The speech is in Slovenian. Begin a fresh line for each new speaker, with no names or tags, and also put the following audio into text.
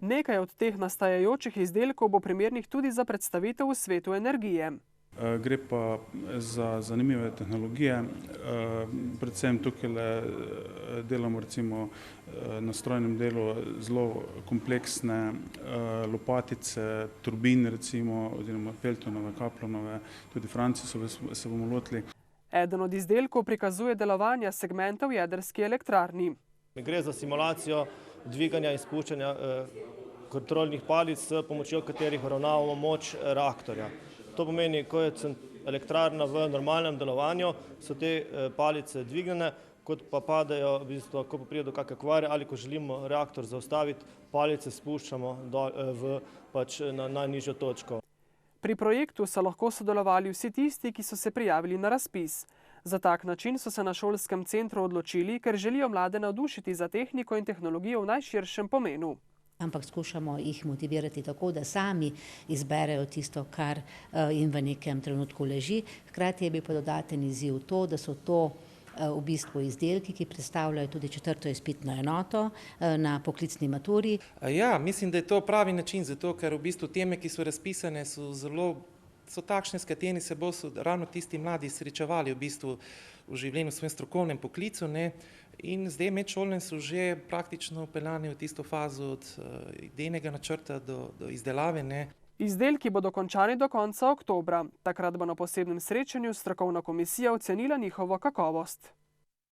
Nekaj od teh nastajajočih izdelkov bo primernih tudi za predstavitev v svetu energije.
Gre pa za zanimive tehnologije, predvsem tukaj delamo recimo na strojnem delu zelo kompleksne lopatice, turbine recimo, oziroma Peltonove, Kaplanove, tudi Francisove se bomo lotili.
Eden od izdelkov prikazuje delovanja segmenta v jedrski elektrarni.
Gre za simulacijo dviganja in spuščanja kontrolnih palic, s pomočjo katerih uravnavamo moč reaktorja. To pomeni, ko je elektrarna v normalnem delovanju, so te palice dvignjene, kot pa padejo, v bistvu, ko pa pride do kakšne kvare ali ko želimo reaktor zaustaviti, palice spuščamo na najnižjo točko.
Pri projektu so lahko sodelovali vsi tisti, ki so se prijavili na razpis. Za tak način so se na šolskem centru odločili, ker želijo mlade navdušiti za tehniko in tehnologijo v najširšem pomenu.
Ampak skušamo jih motivirati tako, da sami izberejo tisto, kar jim v nekem trenutku leži. Hkrati je bil pa dodaten izziv to, da so to v bistvu izdelki, ki predstavljajo tudi 4. izpitno enoto na poklicni maturi.
Ja, mislim, da je to pravi način, zato ker v bistvu teme, ki so razpisane, so takšne, s katerimi se bo ravno tisti mladi srečevali v bistvu v življenju, v svojem strokovnem poklicu, ne. In zdaj medšolne so že praktično upeljane v tisto fazo od idejnega načrta do izdelave, ne.
Izdelki bodo končani do konca oktobra. Takrat bo na posebnem srečanju strokovna komisija ocenila njihovo kakovost.